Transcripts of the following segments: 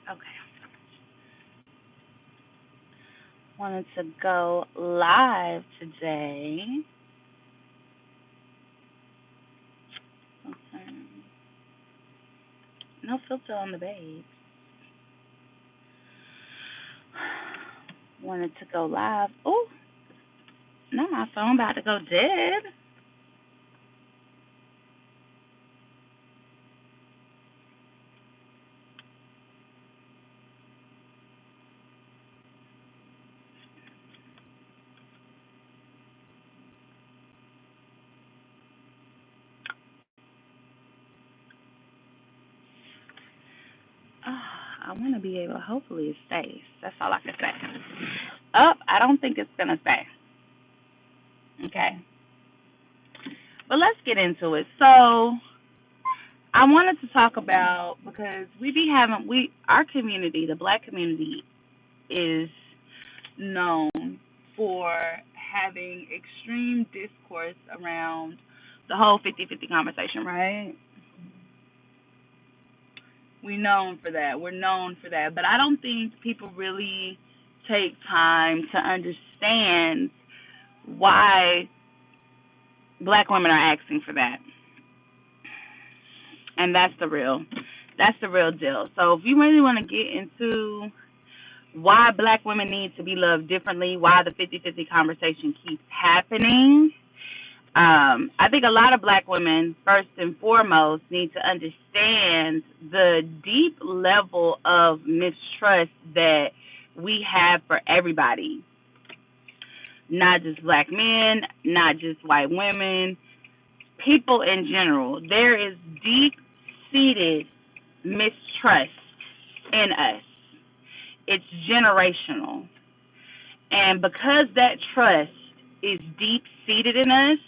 Okay. Wanted to go live today. Okay. No filter on the page. Wanted to go live. Oh, no, my phone about to go dead. Oh, I want to be able. Hopefully, it stays. That's all I can say. I don't think it's gonna stay. Okay, but let's get into it. So, I wanted to talk about because our community, the Black community, is known for having extreme discourse around the whole 50-50 conversation, right? We're known for that. We're known for that. But I don't think people really take time to understand why black women are asking for that. And that's the real deal. So if you really want to get into why black women need to be loved differently, why the 50-50 conversation keeps happening, I think a lot of black women, first and foremost, need to understand the deep level of mistrust that we have for everybody, not just black men, not just white women, people in general. There is deep seated mistrust in us. It's generational. And because that trust is deep seated in us,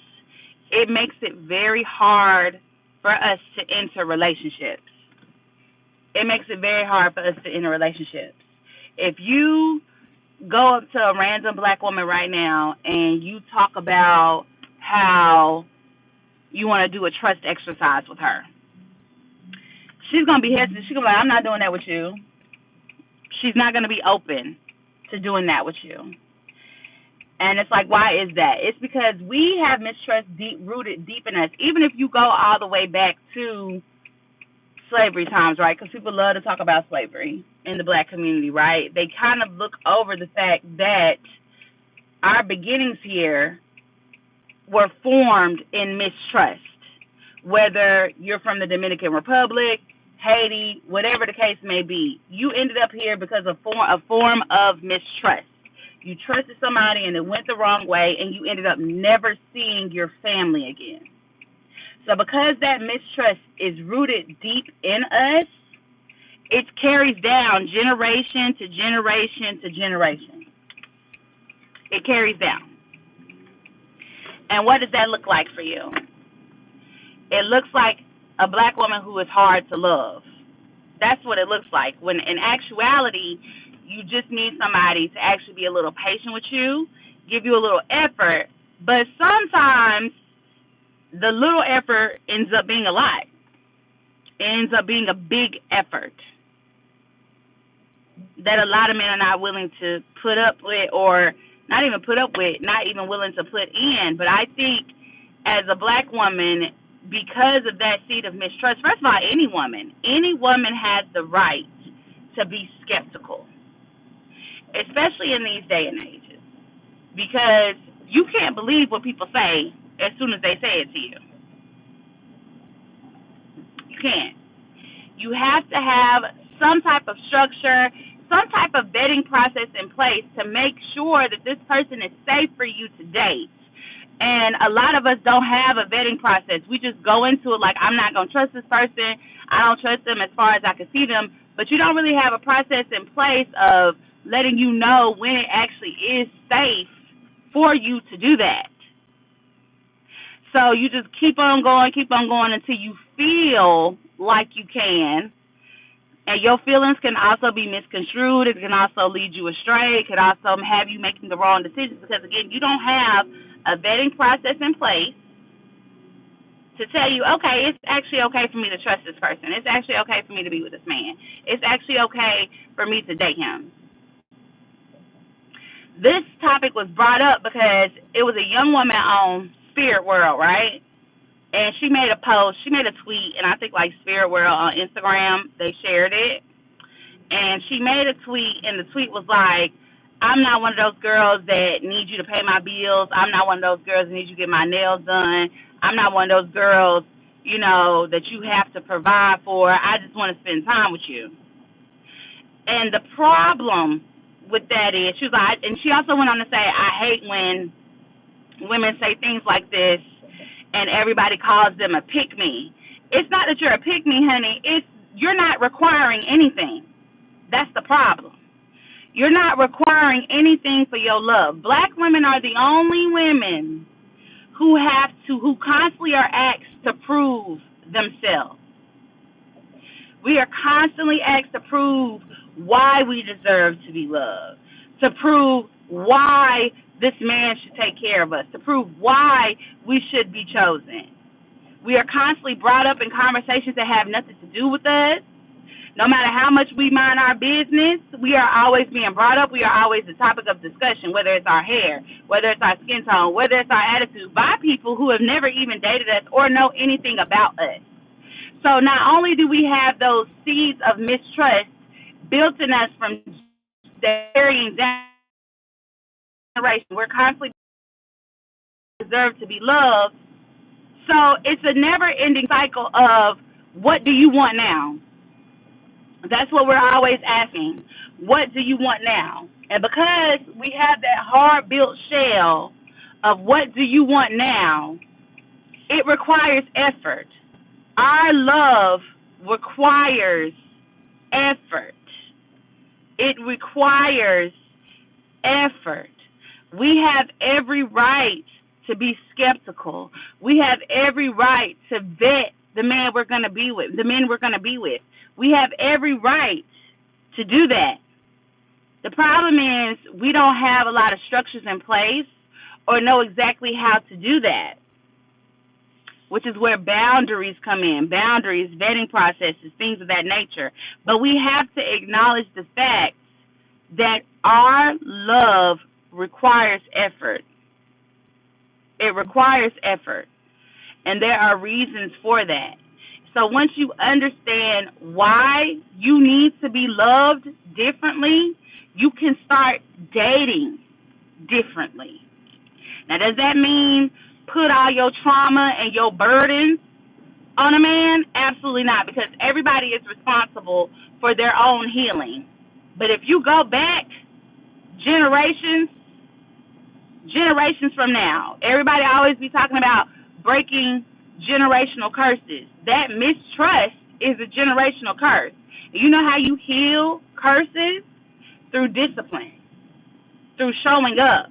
it makes it very hard for us to enter relationships. It makes it very hard for us to enter relationships. If you go up to a random black woman right now and you talk about how you want to do a trust exercise with her, she's going to be hesitant. She's going to be like, I'm not doing that with you. She's not going to be open to doing that with you. And it's like, why is that? It's because we have mistrust rooted deep in us. Even if you go all the way back to slavery times, right? Because people love to talk about slavery in the black community, right? They kind of look over the fact that our beginnings here were formed in mistrust. Whether you're from the Dominican Republic, Haiti, whatever the case may be, you ended up here because of a form of mistrust. You trusted somebody and it went the wrong way, and you ended up never seeing your family again. So because that mistrust is rooted deep in us, it carries down generation to generation to generation. It carries down. And what does that look like for you? It looks like a black woman who is hard to love. That's what it looks like. When in actuality, you just need somebody to actually be a little patient with you, give you a little effort. But sometimes the little effort ends up being a lot. It ends up being a big effort that a lot of men are not willing to put up with, or not even put up with, not even willing to put in. But I think as a black woman, because of that seed of mistrust, first of all, any woman has the right to be skeptical, especially in these day and ages, because you can't believe what people say as soon as they say it to you. You can't. You have to have some type of structure, some type of vetting process in place to make sure that this person is safe for you to date. And a lot of us don't have a vetting process. We just go into it like, I'm not going to trust this person. I don't trust them as far as I can see them. But you don't really have a process in place of letting you know when it actually is safe for you to do that. So you just keep on going until you feel like you can. And your feelings can also be misconstrued. It can also lead you astray. It could also have you making the wrong decisions because, again, you don't have a vetting process in place. to tell you, okay, it's actually okay for me to trust this person. It's actually okay for me to be with this man. It's actually okay for me to date him. This topic was brought up because it was a young woman on Spirit World, right? And she made a post, she made a tweet, and I think like Spirit World on Instagram, they shared it. And she made a tweet, and the tweet was like, I'm not one of those girls that need you to pay my bills. I'm not one of those girls that need you to get my nails done. I'm not one of those girls, you know, that you have to provide for. I just want to spend time with you. And the problem with that is, she was like, and she also went on to say, I hate when women say things like this and everybody calls them a pick me. It's not that you're a pick me, honey. It's you're not requiring anything. That's the problem. You're not requiring anything for your love. Black women are the only women who constantly are asked to prove themselves. We are constantly asked to prove why we deserve to be loved, to prove why this man should take care of us, to prove why we should be chosen. We are constantly brought up in conversations that have nothing to do with us. No matter how much we mind our business, we are always being brought up. We are always the topic of discussion, whether it's our hair, whether it's our skin tone, whether it's our attitude, by people who have never even dated us or know anything about us. So not only do we have those seeds of mistrust built in us from varying generations, we're constantly deserve to be loved. So it's a never-ending cycle of what do you want now? That's what we're always asking. What do you want now? And because we have that hard-built shell of what do you want now, it requires effort. Our love requires effort. It requires effort. We have every right to be skeptical. We have every right to vet the man we're going to be with, the men we're going to be with. We have every right to do that. The problem is we don't have a lot of structures in place or know exactly how to do that, which is where boundaries come in, boundaries, vetting processes, things of that nature. But we have to acknowledge the fact that our love requires effort. It requires effort, and there are reasons for that. So once you understand why you need to be loved differently, you can start dating differently. Now, does that mean put all your trauma and your burdens on a man? Absolutely not, because everybody is responsible for their own healing. But if you go back generations from now, everybody always be talking about breaking generational curses. That mistrust is a generational curse. You know how you heal curses? Through discipline, through showing up,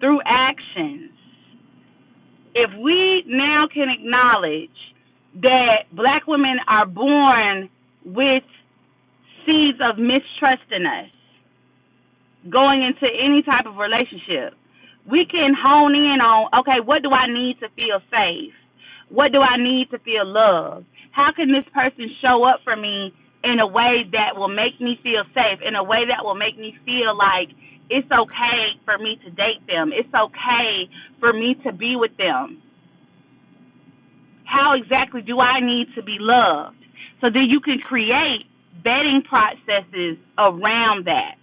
through actions. If we now can acknowledge that black women are born with seeds of mistrust in us going into any type of relationship, we can hone in on, okay, what do I need to feel safe? What do I need to feel loved? How can this person show up for me in a way that will make me feel safe, in a way that will make me feel like it's okay for me to date them, it's okay for me to be with them? How exactly do I need to be loved? So then you can create vetting processes around that.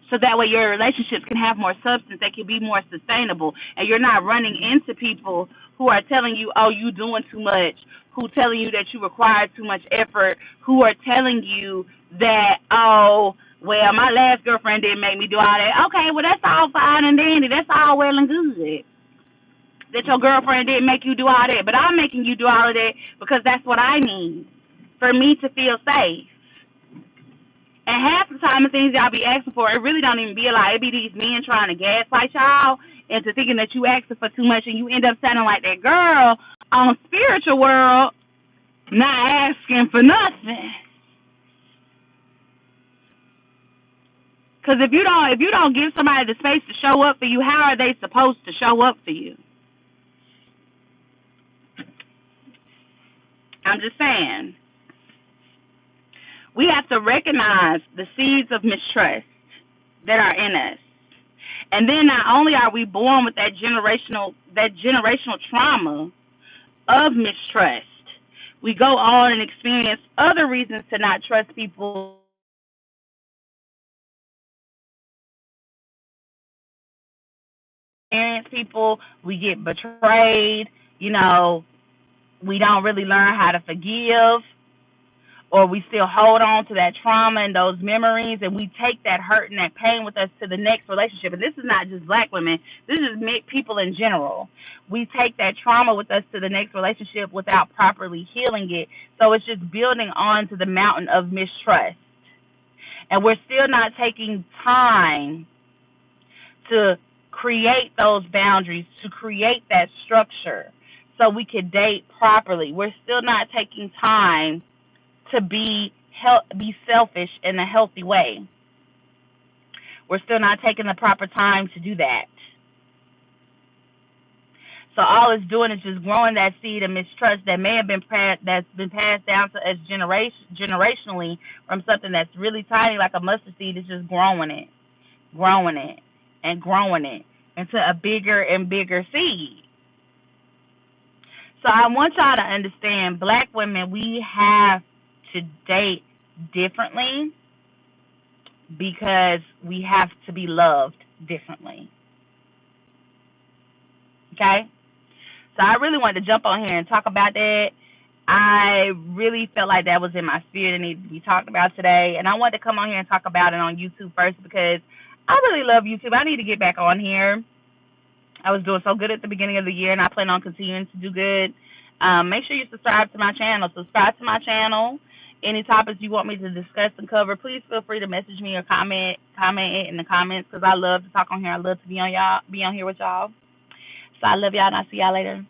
So that way your relationships can have more substance, they can be more sustainable, and you're not running into people who are telling you, oh, you doing too much, who telling you that you require too much effort, who are telling you that, oh, well, my last girlfriend didn't make me do all that. Okay, well, that's all fine and dandy. That's all well and good that your girlfriend didn't make you do all that, but I'm making you do all of that because that's what I need for me to feel safe. And half the time, the things y'all be asking for, it really don't even be a lot. It be these men trying to gaslight y'all into thinking that you asking for too much, and you end up sounding like that girl on Spiritual World, not asking for nothing. Because if you don't give somebody the space to show up for you, how are they supposed to show up for you? I'm just saying. We have to recognize the seeds of mistrust that are in us. And then not only are we born with that generational trauma of mistrust, we go on and experience other reasons to not trust people. Experience people, we get betrayed, you know, we don't really learn how to forgive, or we still hold on to that trauma and those memories, and we take that hurt and that pain with us to the next relationship. And this is not just black women, this is people in general. We take that trauma with us to the next relationship without properly healing it. So it's just building on to the mountain of mistrust. And we're still not taking time to create those boundaries, to create that structure so we could date properly. We're still not taking time to be selfish in a healthy way. We're still not taking the proper time to do that. So all it's doing is just growing that seed of mistrust that may have been that's been passed down to us generationally from something that's really tiny like a mustard seed. It's just growing it, and growing it into a bigger and bigger seed. So I want y'all to understand, black women, we have to date differently because we have to be loved differently. Okay? So I really wanted to jump on here and talk about that. I really felt like that was in my spirit and needed to be talked about today. And I wanted to come on here and talk about it on YouTube first because I really love YouTube. I need to get back on here. I was doing so good at the beginning of the year, and I plan on continuing to do good. Make sure you subscribe to my channel. Subscribe to my channel. Any topics you want me to discuss and cover, please feel free to message me or comment it in the comments because I love to talk on here. I love to be on here with y'all. So I love y'all, and I'll see y'all later.